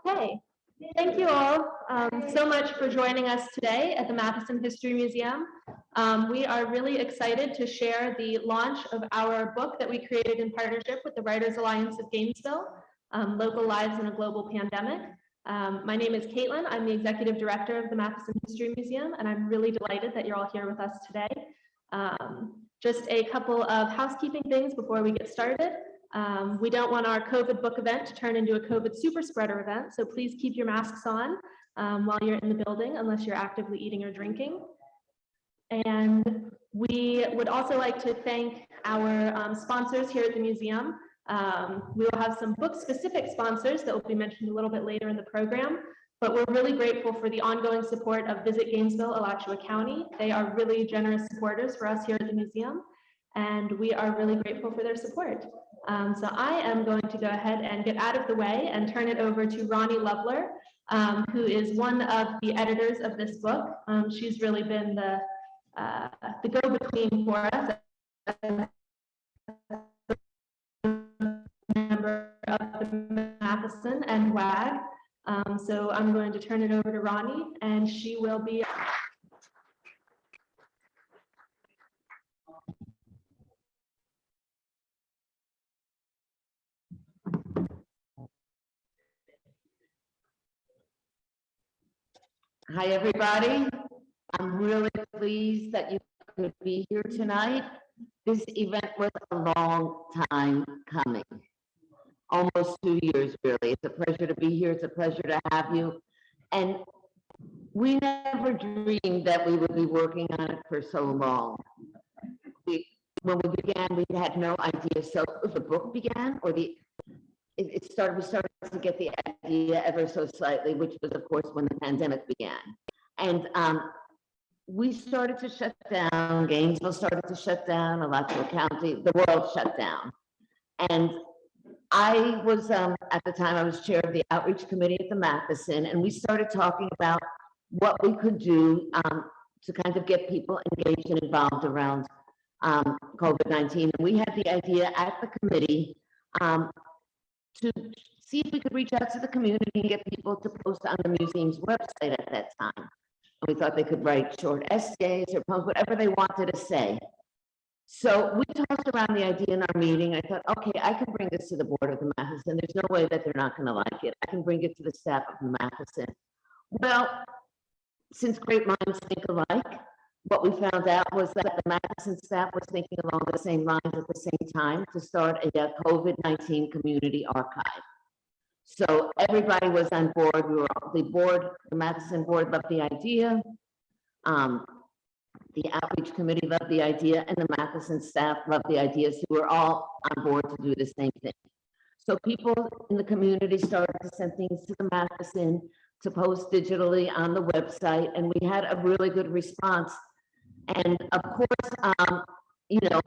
Okay, thank you all so much for joining us today at the Matheson History Museum. We are really excited to share the launch of our book that we created in partnership with the Writers Alliance of Gainesville, Local Lives in a Global Pandemic. My name is Caitlin. I'm the Executive Director of the Matheson History Museum, and I'm really delighted that you're all here with us today. Just a couple of housekeeping things before we get started. We don't want our COVID book event to turn into a COVID super spreader event, so please keep your masks on while you're in the building, unless you're actively eating or drinking. And we would also like to thank our sponsors here at the museum. We will have some book-specific sponsors that will be mentioned a little bit later in the program, but we're really grateful for the ongoing support of Visit Gainesville, Alachua County. They are really generous supporters for us here at the museum, and we are really grateful for their support. So I am going to go ahead and get out of the way and turn it over to Ronnie Lovler, who is one of the editors of this book. She's really been the go-between for us as a member of the Matheson and WAG. So I'm going to turn it over to Ronnie, and she will be. Hi, everybody. I'm really pleased that you could be here tonight. This event was a long time coming, almost 2 years, really. It's a pleasure to be here. It's a pleasure to have you. And we never dreamed that we would be working on it for so long. When we began, we had no idea. So the book began, or we started to get the idea ever so slightly, which was, of course, when the pandemic began. And we started to shut down. Gainesville started to shut down. Alachua County, the world shut down. And I was, at the time, I was chair of the outreach committee at the Matheson, and we started talking about what we could do to kind of get people engaged and involved around COVID-19. And we had the idea at the committee to see if we could reach out to the community and get people to post on the museum's website at that time. And we thought they could write short essays or poems, whatever they wanted to say. So we tossed around the idea in our meeting. I thought, okay, I can bring this to the board of the Matheson. There's no way that they're not going to like it. I can bring it to the staff of the Matheson. Well, since great minds think alike, what we found out was that the Matheson staff was thinking along the same lines at the same time to start a COVID-19 community archive. So everybody was on board. We were the Matheson board loved the idea. The outreach committee loved the idea, and the Matheson staff loved the idea. So we're all on board to do the same thing. So people in the community started to send things to the Matheson to post digitally on the website, and we had a really good response. And of course, you know,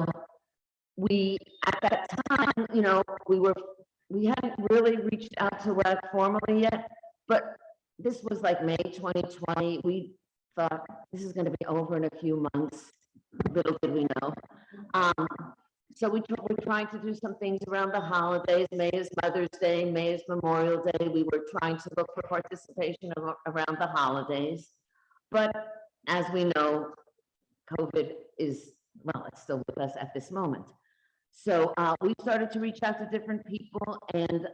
we at that time, you know, we hadn't really reached out to WAG formally yet, but this was like May 2020. We thought this is going to be over in a few months. Little did we know. So we're trying to do some things around the holidays. May is Mother's Day, May is Memorial Day. We were trying to look for participation around the holidays. But as we know, COVID is, well, it's still with us at this moment. So we started to reach out to different people, and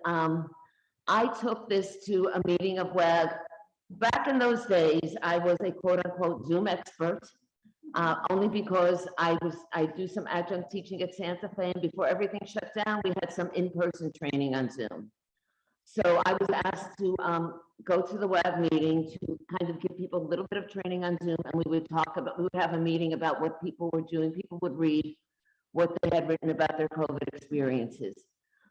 I took this to a meeting of WAG. Back in those days, I was a quote-unquote Zoom expert, only because I do some adjunct teaching at Santa Fe, and before everything shut down, we had some in-person training on Zoom. So I was asked to go to the WAG meeting to kind of give people a little bit of training on Zoom, and we would have a meeting about what people were doing. People would read what they had written about their COVID experiences.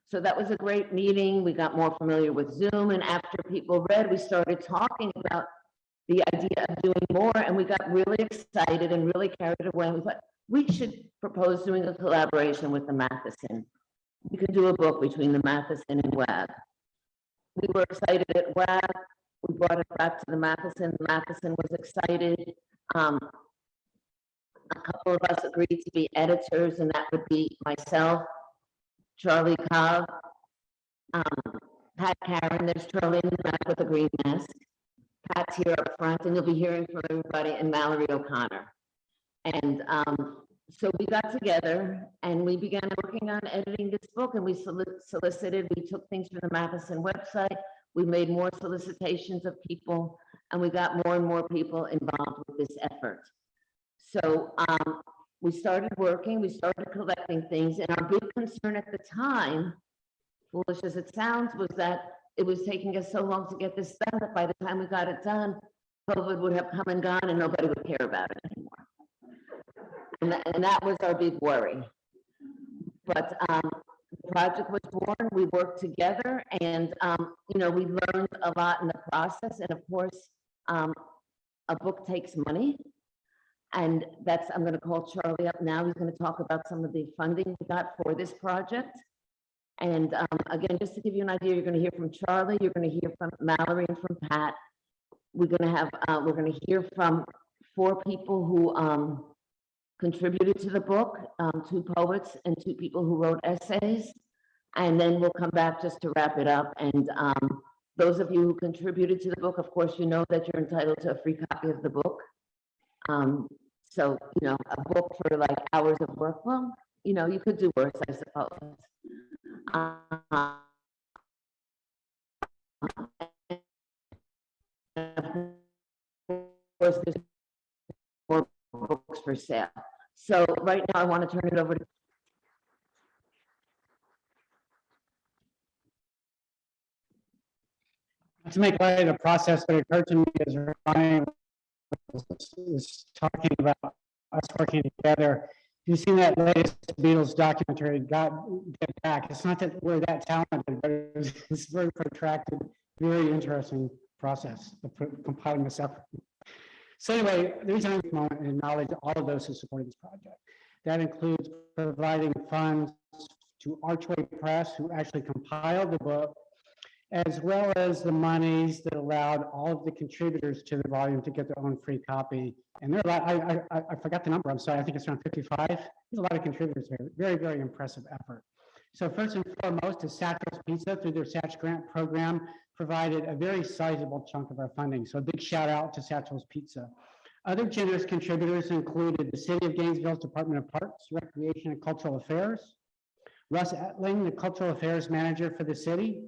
So that was a great meeting. We got more familiar with Zoom, and after people read, we started talking about the idea of doing more, and we got really excited and really carried away. We thought we should propose doing a collaboration with the Matheson. We could do a book between the Matheson and WAG. We were excited at WAG. We brought it back to the Matheson. The Matheson was excited. A couple of us agreed to be editors, and that would be myself, Charlie Cobb, Pat Caren, there's Charlie in the back with a green mask. Pat's here up front, and you'll be hearing from everybody, and Mallory O'Connor. And so we got together and we began working on editing this book, and we solicited, we took things from the Matheson website, we made more solicitations of people, and we got more and more people involved with this effort. So we started working, we started collecting things, and our big concern at the time, foolish as it sounds, was that it was taking us so long to get this done that by the time we got it done, COVID would have come and gone and nobody would care about it anymore. And that was our big worry. But the project was born, we worked together, and you know, we learned a lot in the process. And of course, a book takes money. And that's, I'm going to call Charlie up now. He's going to talk about some of the funding we got for this project. And again, just to give you an idea, you're going to hear from Charlie, you're going to hear from Mallory and from Pat. We're going to hear from 4 people who contributed to the book, 2 poets and 2 people who wrote essays. And then we'll come back just to wrap it up. And those of you who contributed to the book, of course, you know that you're entitled to a free copy of the book. So, you know, a book for like hours of work, well, you know, you could do worse, I suppose. Of course, there's more books for sale. So right now I want to turn it over to make light of the process, but it occurred to me as Ronnie was talking about us working together. You've seen that latest Beatles documentary, Get Back. It's not that we're that talented, but it's very protracted, very interesting process of compiling this effort. So anyway, the reason I want to acknowledge all of those who supported this project. That includes providing funds to Archway Press, who actually compiled the book, as well as the monies that allowed all of the contributors to the volume to get their own free copy. And there are a lot, I forgot the number, I'm sorry, I think it's around 55. There's a lot of contributors there. Very, very impressive effort. So first and foremost, is Satchel's Pizza, through their Satch Grant program, provided a very sizable chunk of our funding. So a big shout out to Satchel's Pizza. Other generous contributors included the City of Gainesville's Department of Parks, Recreation, and Cultural Affairs, Russ Etling, the Cultural Affairs Manager for the city,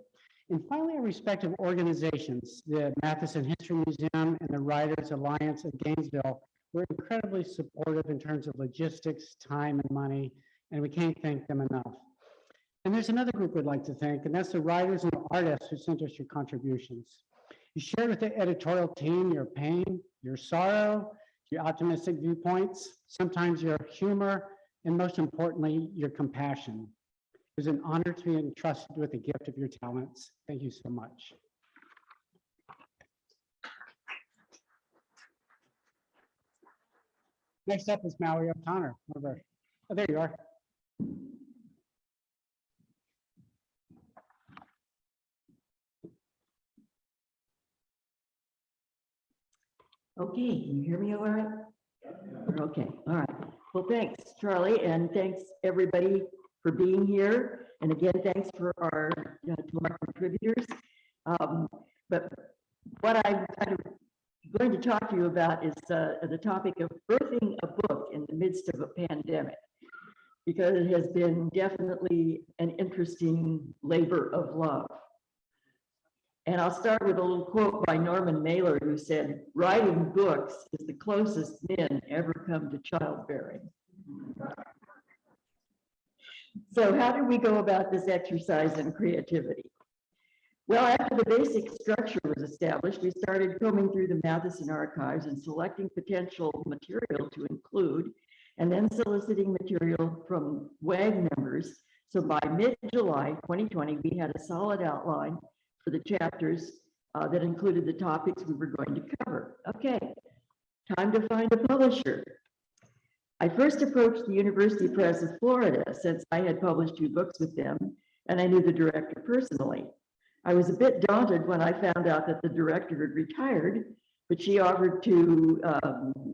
and finally, our respective organizations, the Matheson History Museum and the Writers Alliance of Gainesville, were incredibly supportive in terms of logistics, time, and money, and we can't thank them enough. And there's another group we'd like to thank, and that's the writers and artists who sent us your contributions. You shared with the editorial team your pain, your sorrow, your optimistic viewpoints, sometimes your humor, and most importantly, your compassion. It was an honor to be entrusted with the gift of your talents. Thank you so much. Next up is Mallory O'Connor. Oh, there you are. Okay, can you hear me all right? Okay, all right. Well, thanks, Charlie, and thanks everybody for being here. And again, thanks for our to our contributors. But what I'm kind of going to talk to you about is the topic of birthing a book in the midst of a pandemic, because it has been definitely an interesting labor of love. And I'll start with a little quote by Norman Mailer, who said, "Writing books is the closest men ever come to childbearing." So how did we go about this exercise in creativity? Well, after the basic structure was established, we started combing through the Matheson archives and selecting potential material to include, and then soliciting material from WAG members. So by mid-July 2020, we had a solid outline for the chapters that included the topics we were going to cover. Okay, time to find a publisher. I first approached the University Press of Florida, since I had published 2 books with them and I knew the director personally. I was a bit daunted when I found out that the director had retired, but she offered to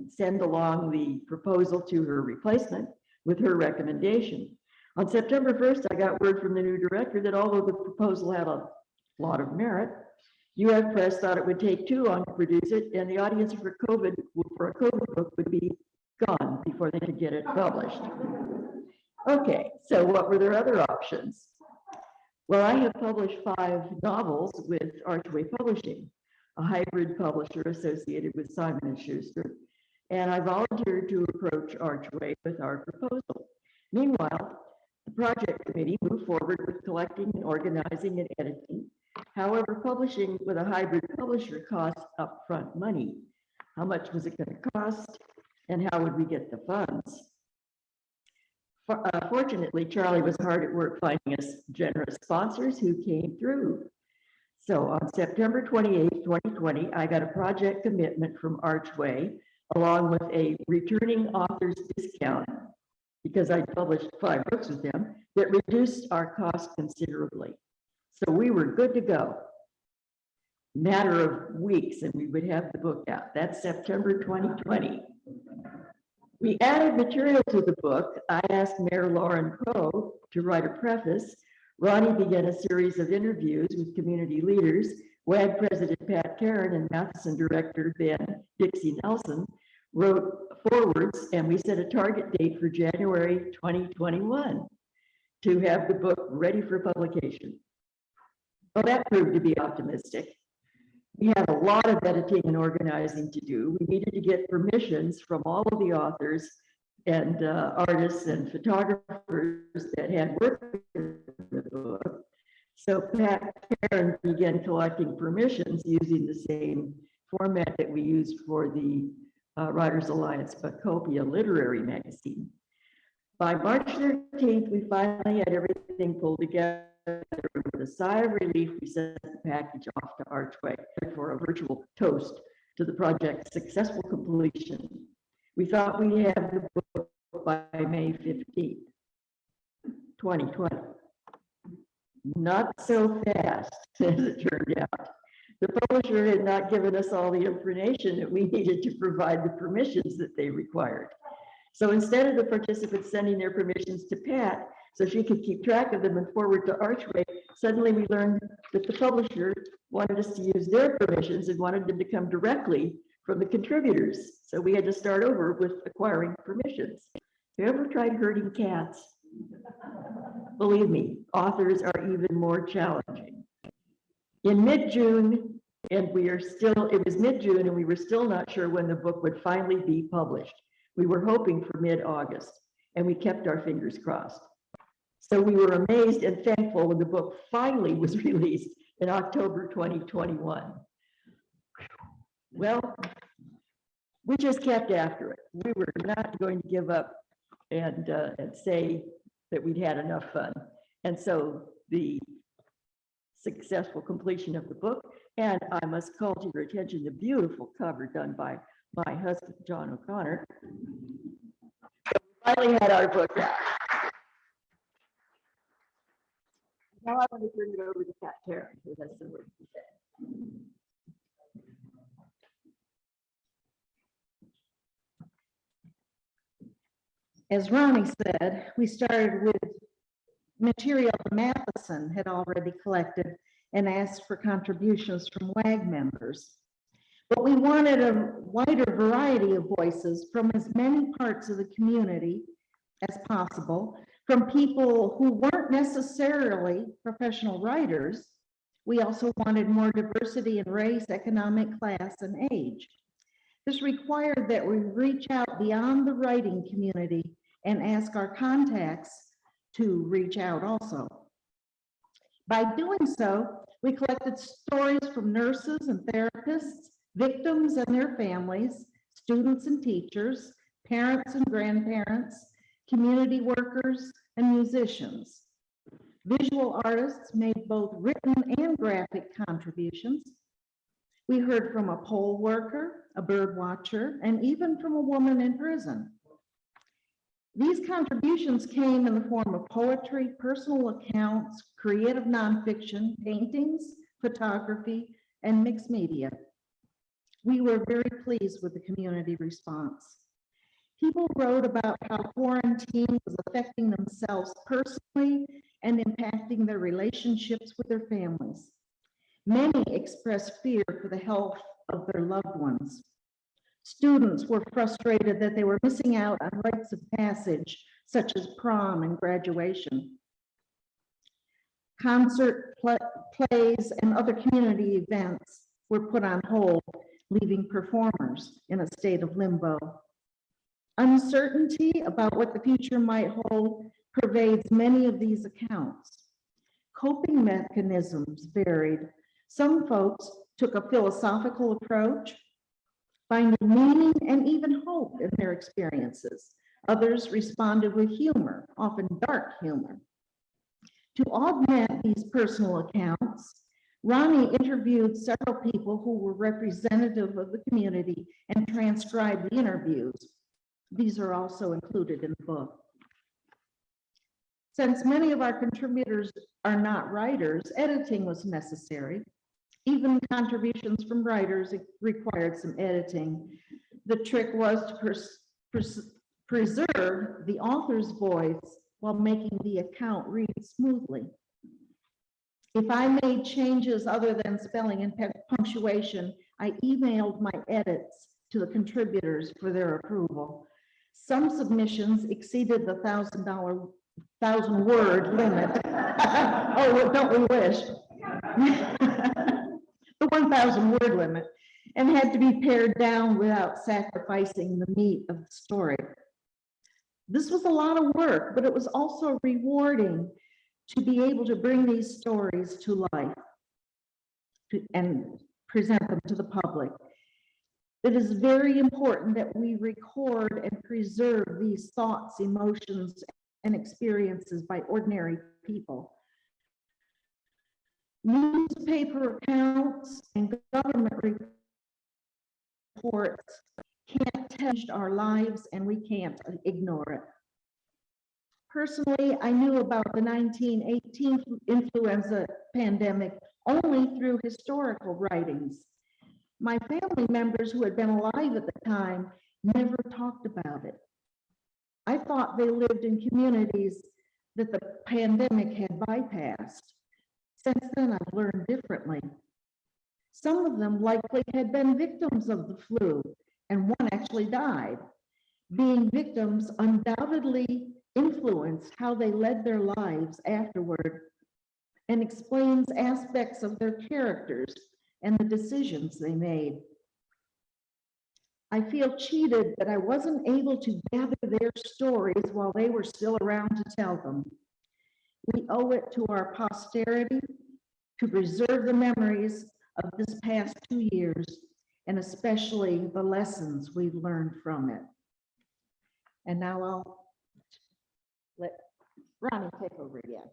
send along the proposal to her replacement with her recommendation. On September 1st, I got word from the new director that although the proposal had a lot of merit. UF Press thought it would take too long to produce it, and the audience for a COVID book would be gone before they could get it published. Okay, so what were their other options? Well, I have published 5 novels with Archway Publishing, a hybrid publisher associated with Simon & Schuster, and I volunteered to approach Archway with our proposal. Meanwhile, the project committee moved forward with collecting and organizing and editing. However, publishing with a hybrid publisher costs upfront money. How much was it going to cost, and how would we get the funds? Fortunately, Charlie was hard at work finding us generous sponsors who came through. So on September 28, 2020, I got a project commitment from Archway, along with a returning author's discount, because I published 5 books with them, that reduced our cost considerably. So we were good to go. Matter of weeks, and we would have the book out. That's September 2020. We added material to the book. I asked Mayor Lauren Crowe to write a preface. Ronnie began a series of interviews with community leaders. WAG President Pat Caren and Matheson Director Ben Dixie Nelson wrote forwards, and we set a target date for January 2021 to have the book ready for publication. Well, that proved to be optimistic. We had a lot of editing and organizing to do. We needed to get permissions from all of the authors and artists and photographers that had worked in the book. So Pat Caren began collecting permissions using the same format that we used for the Writers Alliance Bacopia literary magazine. By March 13th, we finally had everything pulled together. With a sigh of relief, we sent the package off to Archway for a virtual toast to the project's successful completion. We thought we'd have the book by May 15th, 2020. Not so fast, as it turned out. The publisher had not given us all the information that we needed to provide the permissions that they required. So instead of the participants sending their permissions to Pat, so she could keep track of them and forward to Archway, suddenly we learned that the publisher wanted us to use their permissions and wanted them to come directly from the contributors. So we had to start over with acquiring permissions. Have you ever tried herding cats? Believe me, authors are even more challenging. In mid-June, and it was mid-June and we were still not sure when the book would finally be published. We were hoping for mid-August, and we kept our fingers crossed. So we were amazed and thankful when the book finally was released in October 2021. Well, we just kept after it. We were not going to give up and say that we'd had enough fun. And so the successful completion of the book, and I must call to your attention the beautiful cover done by my husband, John O'Connor. So we finally had our book out. Now I want to turn it over to Pat Caren, who has some words to say. As Ronnie said, we started with material Matheson had already collected and asked for contributions from WAG members. But we wanted a wider variety of voices from as many parts of the community as possible, from people who weren't necessarily professional writers. We also wanted more diversity in race, economic class, and age. This required that we reach out beyond the writing community and ask our contacts to reach out also. By doing so, we collected stories from nurses and therapists, victims and their families, students and teachers, parents and grandparents, community workers, and musicians. Visual artists made both written and graphic contributions. We heard from a poll worker, a bird watcher, and even from a woman in prison. These contributions came in the form of poetry, personal accounts, creative nonfiction, paintings, photography, and mixed media. We were very pleased with the community response. People wrote about how quarantine was affecting themselves personally and impacting their relationships with their families. Many expressed fear for the health of their loved ones. Students were frustrated that they were missing out on rites of passage, such as prom and graduation. Concert plays and other community events were put on hold, leaving performers in a state of limbo. Uncertainty about what the future might hold pervades many of these accounts. Coping mechanisms varied. Some folks took a philosophical approach, finding meaning and even hope in their experiences. Others responded with humor, often dark humor. To augment these personal accounts, Ronnie interviewed several people who were representative of the community and transcribed the interviews. These are also included in the book. Since many of our contributors are not writers, editing was necessary. Even contributions from writers required some editing. The trick was to preserve the author's voice while making the account read smoothly. If I made changes other than spelling and punctuation, I emailed my edits to the contributors for their approval. Some submissions exceeded the 1,000-word limit. Oh, don't we wish? The 1,000-word limit, and had to be pared down without sacrificing the meat of the story. This was a lot of work, but it was also rewarding to be able to bring these stories to life and present them to the public. It is very important that we record and preserve these thoughts, emotions, and experiences by ordinary people. Newspaper accounts and government reports can't change our lives, and we can't ignore it. Personally, I knew about the 1918 influenza pandemic only through historical writings. My family members who had been alive at the time never talked about it. I thought they lived in communities that the pandemic had bypassed. Since then, I've learned differently. Some of them likely had been victims of the flu, and one actually died. Being victims undoubtedly influenced how they led their lives afterward and explains aspects of their characters and the decisions they made. I feel cheated that I wasn't able to gather their stories while they were still around to tell them. We owe it to our posterity to preserve the memories of this past 2 years, and especially the lessons we've learned from it. And now I'll let Ronnie take over again.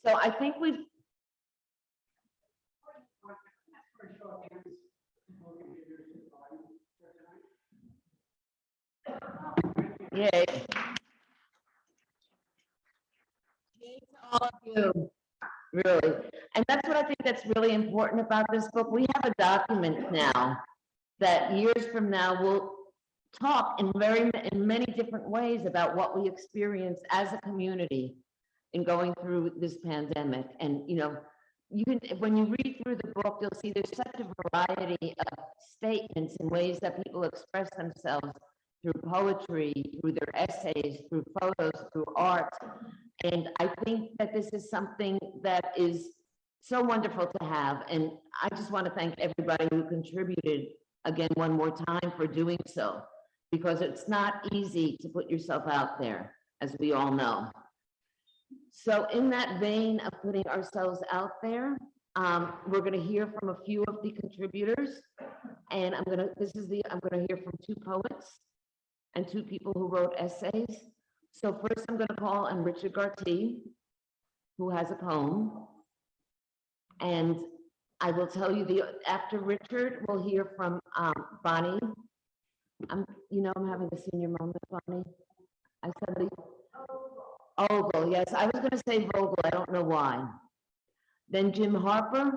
So I think we've. Yay. Yay to all of you, really. And that's what I think that's really important about this book. We have a document now that years from now will talk in many different ways about what we experienced as a community in going through this pandemic. And you can, when you read through the book, you'll see there's such a variety of statements and ways that people express themselves through poetry, through their essays, through photos, through art. And I think that this is something that is so wonderful to have. And I just want to thank everybody who contributed again one more time for doing so, because it's not easy to put yourself out there, as we all know. So in that vein of putting ourselves out there, we're going to hear from a few of the contributors, and I'm going to hear from 2 poets and 2 people who wrote essays. So first I'm going to call on Richard Gartee, who has a poem, and I will tell you after Richard, we'll hear from Bonnie. I'm having a senior moment, Bonnie. I suddenly. Ogle, yes, I was going to say Vogel, I don't know why. Then Jim Harper,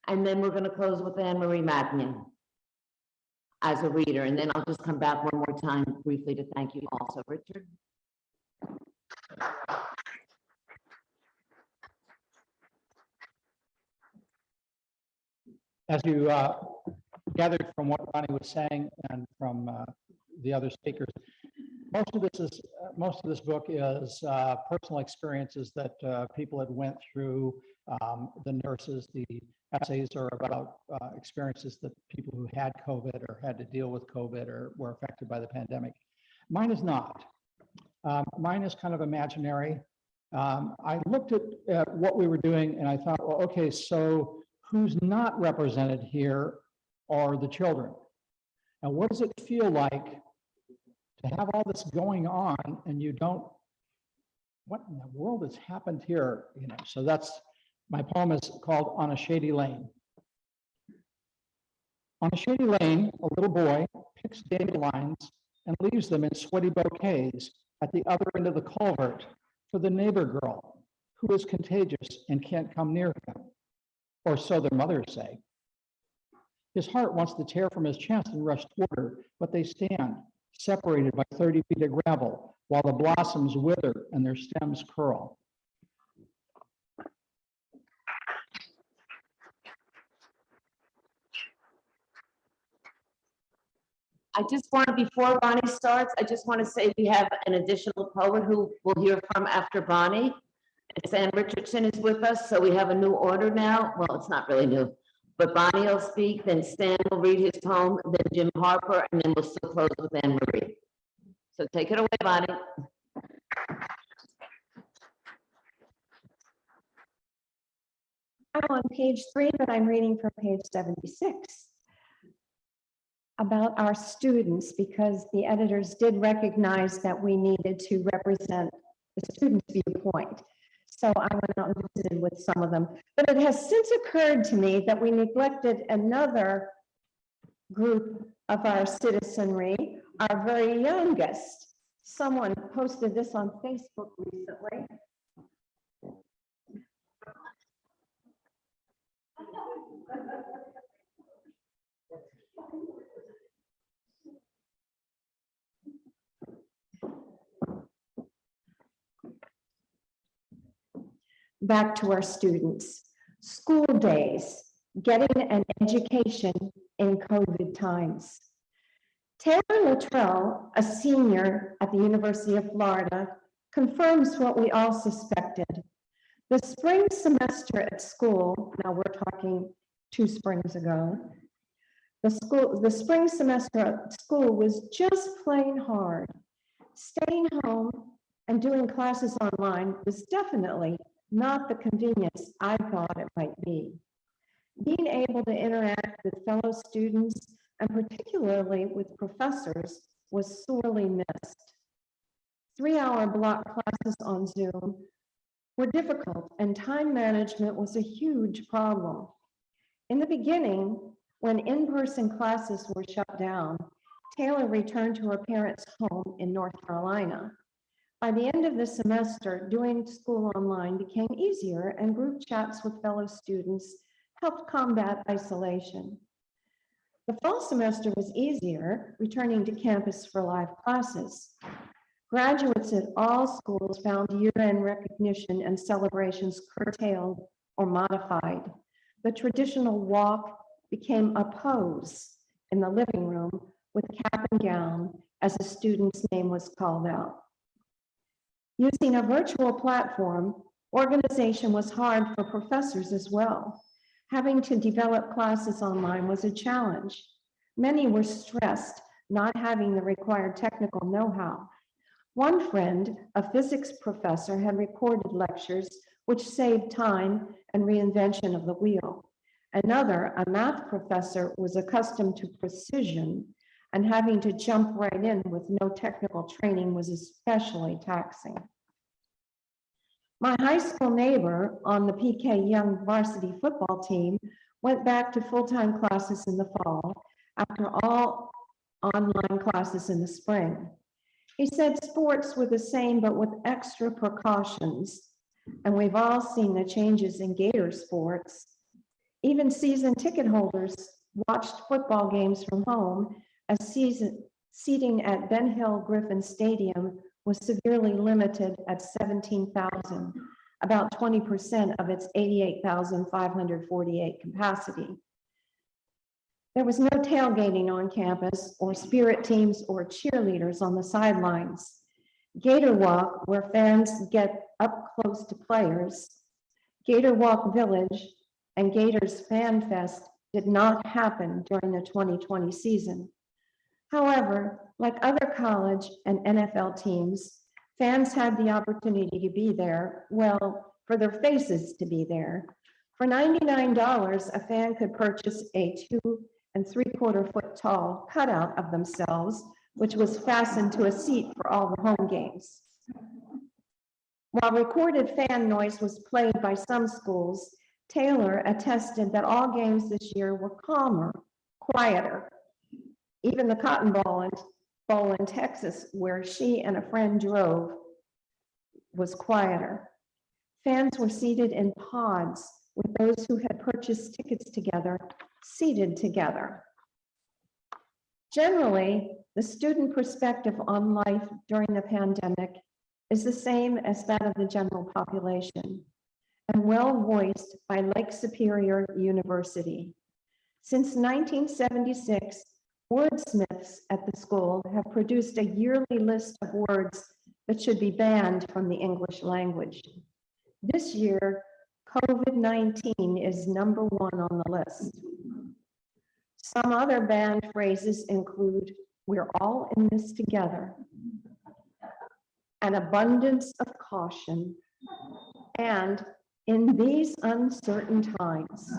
and then we're going to close with Anne-Marie Magnin as a reader, and then I'll just come back one more time briefly to thank you also, Richard. As you gathered from what Ronnie was saying and from the other speakers, most of this book is personal experiences that people had went through. The nurses, the essays are about experiences that people who had COVID or had to deal with COVID or were affected by the pandemic. Mine is not. Mine is kind of imaginary. I looked at what we were doing and I thought, well, okay, so who's not represented here are the children. And what does it feel like to have all this going on and you don't, what in the world has happened here? You know, so that's, my poem is called On a Shady Lane. On a shady lane, a little boy picks dandelions and leaves them in sweaty bouquets at the other end of the culvert for the neighbor girl who is contagious and can't come near him, or so their mothers say. His heart wants to tear from his chest and rush toward her, but they stand, separated by 30 feet of gravel, while the blossoms wither and their stems curl. I just want to, before Bonnie starts, I just want to say we have an additional poet who we'll hear from after Bonnie. Sam Richardson is with us, so we have a new order now. Well, it's not really new, but Bonnie will speak, then Stan will read his poem, then Jim Harper, and then we'll still close with Anne Marie. So take it away, Bonnie. I'm on page 3, but I'm reading from page 76 about our students, because the editors did recognize that we needed to represent the students' viewpoint. So I went out and visited with some of them. But it has since occurred to me that we neglected another group of our citizenry, our very youngest. Someone posted this on Facebook recently. Back to our students. School days, getting an education in COVID times. Taylor Luttrell, a senior at the University of Florida, confirms what we all suspected. The spring semester at school, now we're talking 2 springs ago, the spring semester at school was just plain hard. Staying home and doing classes online was definitely not the convenience I thought it might be. Being able to interact with fellow students and particularly with professors was sorely missed. 3-hour block classes on Zoom were difficult and time management was a huge problem. In the beginning, when in-person classes were shut down, Taylor returned to her parents' home in North Carolina. By the end of the semester, doing school online became easier and group chats with fellow students helped combat isolation. The fall semester was easier, returning to campus for live classes. Graduates at all schools found year-end recognition and celebrations curtailed or modified. The traditional walk became a pose in the living room with cap and gown as a student's name was called out. Using a virtual platform, organization was hard for professors as well. Having to develop classes online was a challenge. Many were stressed not having the required technical know-how. One friend, a physics professor, had recorded lectures which saved time and reinvention of the wheel. Another, a math professor, was accustomed to precision, and having to jump right in with no technical training was especially taxing. My high school neighbor on the PK Young varsity football team went back to full-time classes in the fall after all online classes in the spring. He said sports were the same, but with extra precautions. And we've all seen the changes in Gator sports. Even season ticket holders watched football games from home as seating at Ben Hill Griffin Stadium was severely limited at 17,000, about 20% of its 88,548 capacity. There was no tailgating on campus or spirit teams or cheerleaders on the sidelines. Gator Walk, where fans get up close to players, Gator Walk Village, and Gators Fan Fest did not happen during the 2020 season. However, like other college and NFL teams, fans had the opportunity to be there, well, for their faces to be there. For $99, a fan could purchase a 2 3/4 foot tall cutout of themselves, which was fastened to a seat for all the home games. While recorded fan noise was played by some schools, Taylor attested that all games this year were calmer, quieter. Even the Cotton Bowl in Texas, where she and a friend drove, was quieter. Fans were seated in pods with those who had purchased tickets together, seated together. Generally, the student perspective on life during the pandemic is the same as that of the general population, and well voiced by Lake Superior University. Since 1976, wordsmiths at the school have produced a yearly list of words that should be banned from the English language. This year, COVID-19 is number 1 on the list. Some other banned phrases include, "We're all in this together," "an abundance of caution," and "in these uncertain times."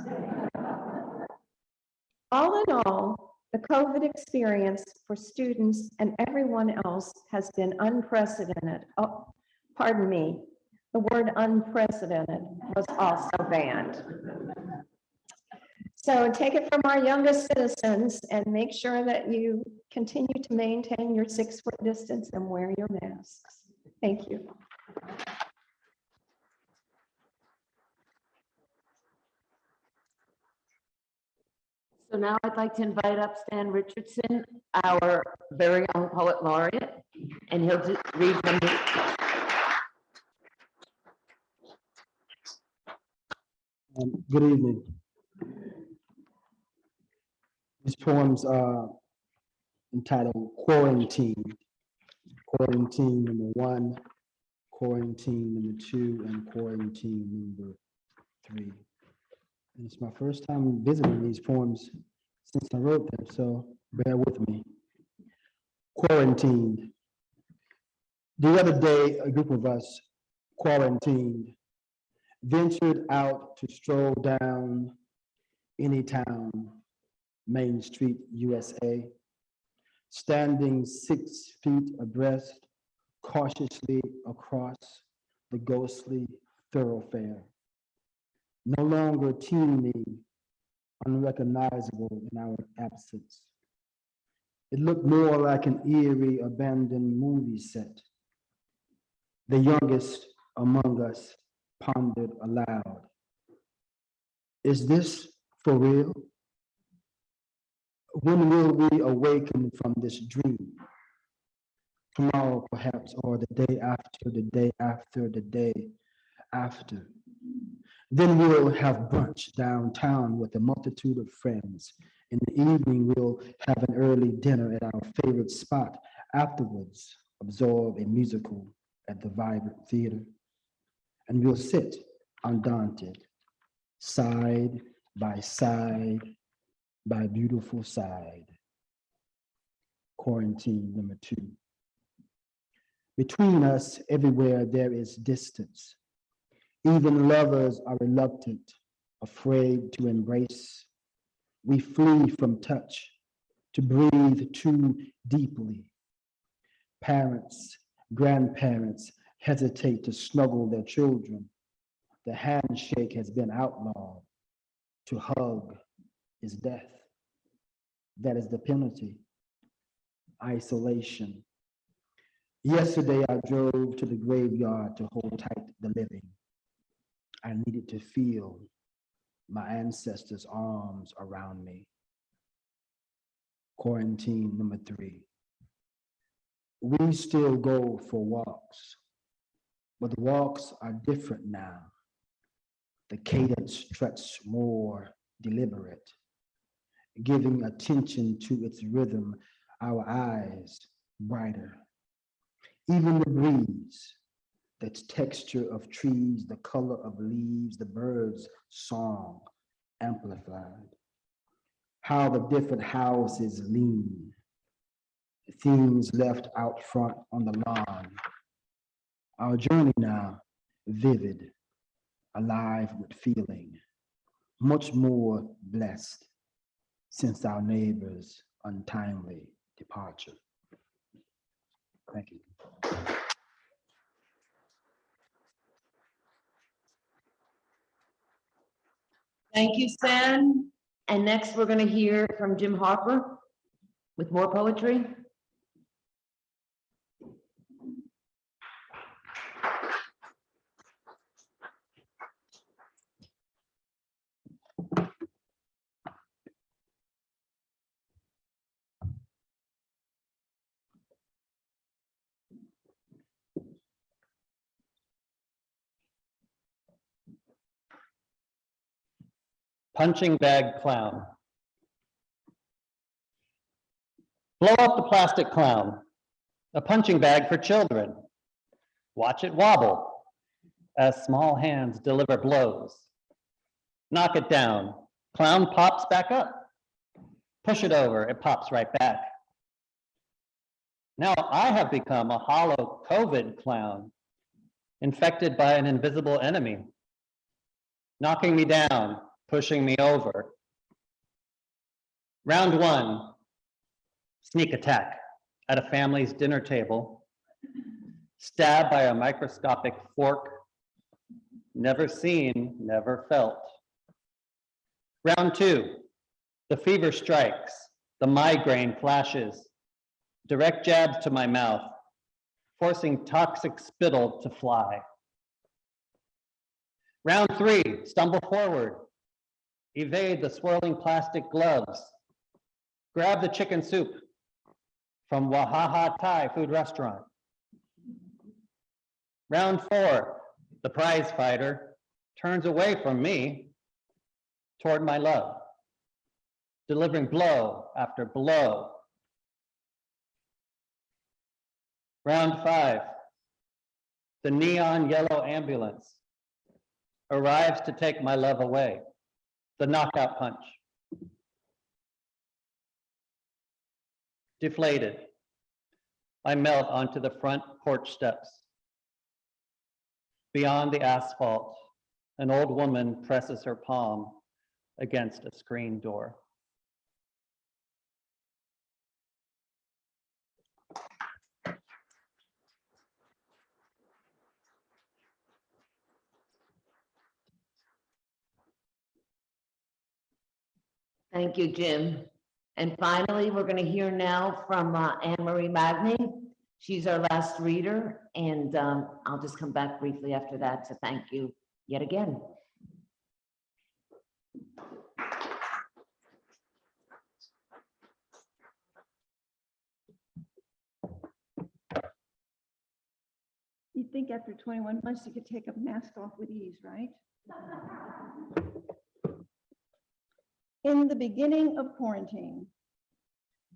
All in all, the COVID experience for students and everyone else has been unprecedented. Oh, pardon me, the word unprecedented was also banned. So take it from our youngest citizens and make sure that you continue to maintain your 6-foot distance and wear your masks. Thank you. So now I'd like to invite up Stan Richardson, our very own poet laureate, and he'll read from the. Good evening. These poems are entitled Quarantine. Quarantine number 1, Quarantine number 2, and Quarantine number 3. And it's my first time visiting these poems since I wrote them, so bear with me. Quarantined. The other day, a group of us quarantined, ventured out to stroll down any town, Main Street, USA, standing 6 feet abreast, cautiously across the ghostly thoroughfare, no longer teeming, unrecognizable in our absence. It looked more like an eerie, abandoned movie set. The youngest among us pondered aloud. Is this for real? When will we awaken from this dream? Tomorrow, perhaps, or the day after, the day after, the day after. Then we'll have brunch downtown with a multitude of friends. In the evening, we'll have an early dinner at our favorite spot. Afterwards, absorb a musical at the Vibrant Theater. And we'll sit undaunted, side by beautiful side. Quarantine number 2. Between us, everywhere there is distance. Even lovers are reluctant, afraid to embrace. We flee from touch, to breathe too deeply. Parents, grandparents hesitate to snuggle their children. The handshake has been outlawed. To hug is death. That is the penalty. Isolation. Yesterday, I drove to the graveyard to hold tight the living. I needed to feel my ancestors' arms around me. Quarantine number 3. We still go for walks, but the walks are different now. The cadence stretched more deliberate, giving attention to its rhythm, our eyes brighter. Even the breeze, the texture of trees, the color of leaves, the birds' song amplified. How the different houses lean, things left out front on the lawn. Our journey now, vivid, alive with feeling, much more blessed since our neighbor's untimely departure. Thank you. Thank you, Sam. And next, we're going to hear from Jim Harper with more poetry. Punching bag clown. Blow up the plastic clown, a punching bag for children. Watch it wobble as small hands deliver blows. Knock it down, clown pops back up. Push it over, it pops right back. Now I have become a hollow COVID clown, infected by an invisible enemy, knocking me down, pushing me over. Round one, sneak attack at a family's dinner table, stabbed by a microscopic fork, never seen, never felt. Round two, the fever strikes, the migraine flashes, direct jabs to my mouth, forcing toxic spittle to fly. Round three, stumble forward, evade the swirling plastic gloves, grab the chicken soup from Wahaha Thai food restaurant. Round four, the prize fighter turns away from me toward my love, delivering blow after blow. Round five, the neon yellow ambulance arrives to take my love away, the knockout punch. Deflated, I melt onto the front porch steps. Beyond the asphalt, an old woman presses her palm against a screen door. Thank you, Jim. And finally, we're going to hear now from Anne-Marie Magny. She's our last reader, and I'll just come back briefly after that to thank you yet again. You'd think after 21 months you could take a mask off with ease, right? In the beginning of quarantine,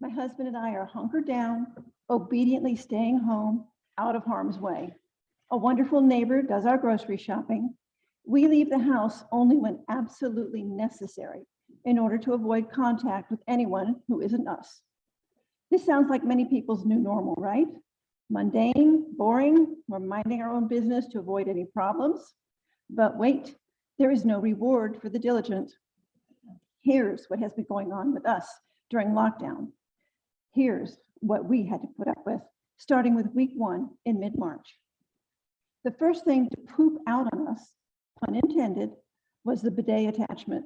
my husband and I are hunkered down, obediently staying home, out of harm's way. A wonderful neighbor does our grocery shopping. We leave the house only when absolutely necessary in order to avoid contact with anyone who isn't us. This sounds like many people's new normal, right? Mundane, boring, we're minding our own business to avoid any problems. But wait, there is no reward for the diligent. Here's what has been going on with us during lockdown. Here's what we had to put up with, starting with week 1 in mid-March. The first thing to poop out on us, pun intended, was the bidet attachment.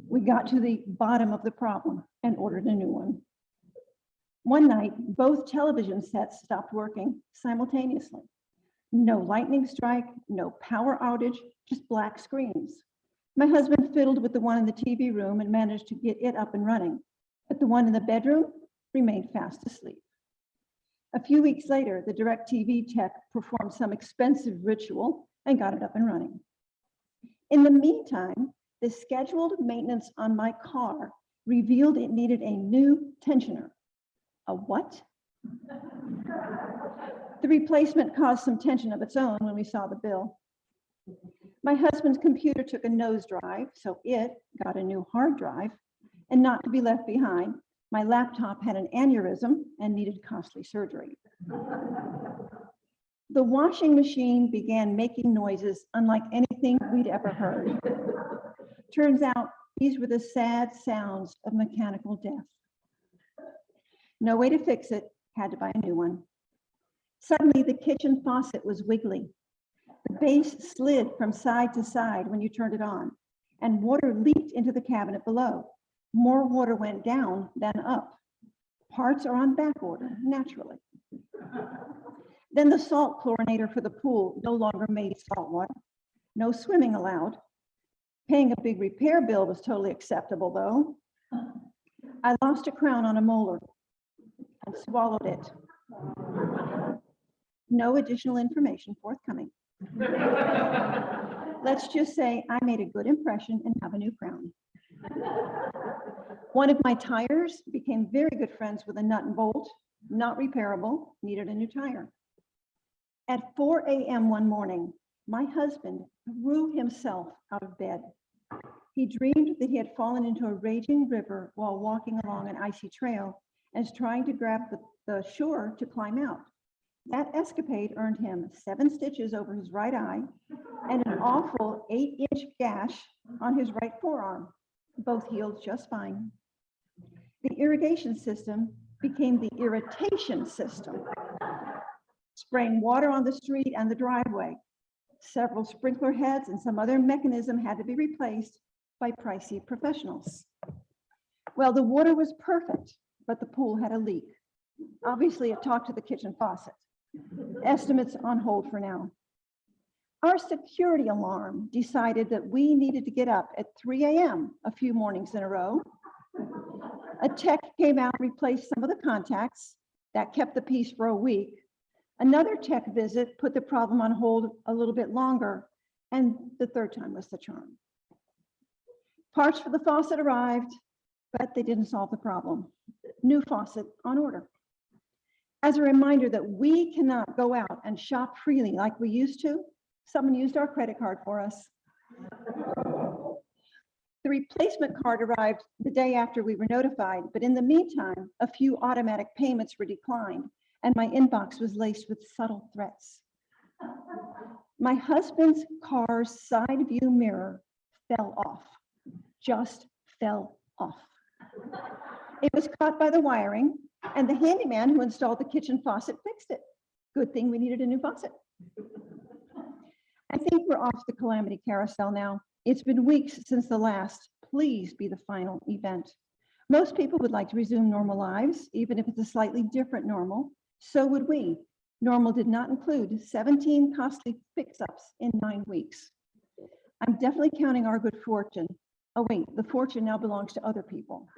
We got to the bottom of the problem and ordered a new one. One night, both television sets stopped working simultaneously. No lightning strike, no power outage, just black screens. My husband fiddled with the one in the TV room and managed to get it up and running, but the one in the bedroom remained fast asleep. A few weeks later, the DirecTV tech performed some expensive ritual and got it up and running. In the meantime, the scheduled maintenance on my car revealed it needed a new tensioner. A what? The replacement caused some tension of its own when we saw the bill. My husband's computer took a nosedive, so it got a new hard drive, and not to be left behind, my laptop had an aneurysm and needed costly surgery. The washing machine began making noises unlike anything we'd ever heard. Turns out these were the sad sounds of mechanical death. No way to fix it, had to buy a new one. Suddenly, the kitchen faucet was wiggly. The base slid from side to side when you turned it on, and water leaked into the cabinet below. More water went down than up. Parts are on back order, naturally. Then the salt chlorinator for the pool no longer made salt water. No swimming allowed. Paying a big repair bill was totally acceptable, though. I lost a crown on a molar and swallowed it. No additional information forthcoming. Let's just say I made a good impression and have a new crown. One of my tires became very good friends with a nut and bolt, not repairable, needed a new tire. At 4 a.m. one morning, my husband threw himself out of bed. He dreamed that he had fallen into a raging river while walking along an icy trail and was trying to grab the shore to climb out. That escapade earned him 7 stitches over his right eye and an awful 8-inch gash on his right forearm. Both healed just fine. The irrigation system became the irritation system, spraying water on the street and the driveway. Several sprinkler heads and some other mechanism had to be replaced by pricey professionals. Well, the water was perfect, but the pool had a leak. Obviously, it talked to the kitchen faucet. Estimates on hold for now. Our security alarm decided that we needed to get up at 3 a.m. a few mornings in a row. A tech came out, replaced some of the contacts. That kept the peace for a week. Another tech visit put the problem on hold a little bit longer, and the third time was the charm. Parts for the faucet arrived, but they didn't solve the problem. New faucet on order. As a reminder that we cannot go out and shop freely like we used to, someone used our credit card for us. The replacement card arrived the day after we were notified, but in the meantime, a few automatic payments were declined, and my inbox was laced with subtle threats. My husband's car's side view mirror fell off, just fell off. It was caught by the wiring, and the handyman who installed the kitchen faucet fixed it. Good thing we needed a new faucet. I think we're off the calamity carousel now. It's been weeks since the last. Please be the final event. Most people would like to resume normal lives, even if it's a slightly different normal. So would we. Normal did not include 17 costly fix-ups in 9 weeks. I'm definitely counting our good fortune. Oh wait, the fortune now belongs to other people.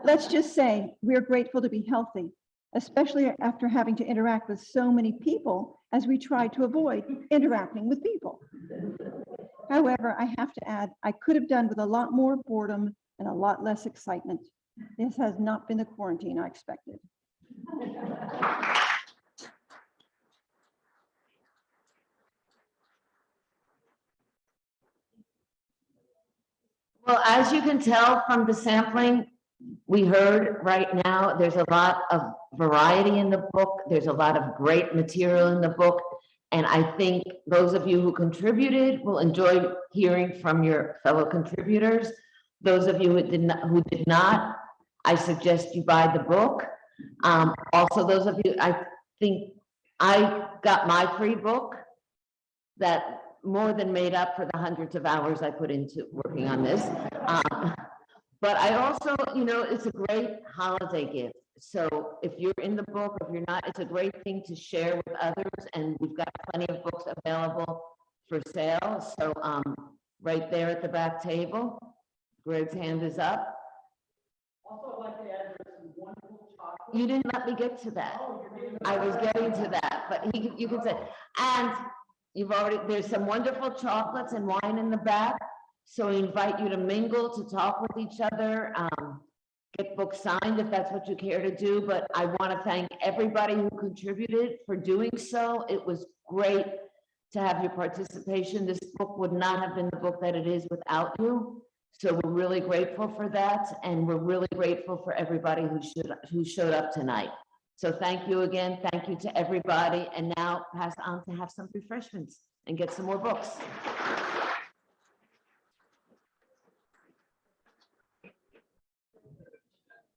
Let's just say we're grateful to be healthy, especially after having to interact with so many people as we try to avoid interacting with people. However, I have to add, I could have done with a lot more boredom and a lot less excitement. This has not been the quarantine I expected. Well, as you can tell from the sampling we heard right now, there's a lot of variety in the book. There's a lot of great material in the book. And I think those of you who contributed will enjoy hearing from your fellow contributors. Those of you who did not, I suggest you buy the book. Also, those of you, I think I got my free book that more than made up for the hundreds of hours I put into working on this. But I also, it's a great holiday gift. So if you're in the book, if you're not, it's a great thing to share with others. And we've got plenty of books available for sale. So right there at the back table, Greg's hand is up. Also, I'd like to add there's some wonderful chocolate you didn't let me get to that. I was getting to that, but you can say, and you've already, there's some wonderful chocolates and wine in the back. So we invite you to mingle, to talk with each other, get books signed if that's what you care to do. But I want to thank everybody who contributed for doing so. It was great to have your participation. This book would not have been the book that it is without you. So we're really grateful for that. And we're really grateful for everybody who showed up tonight. So thank you again. Thank you to everybody. And now pass on to have some refreshments and get some more books.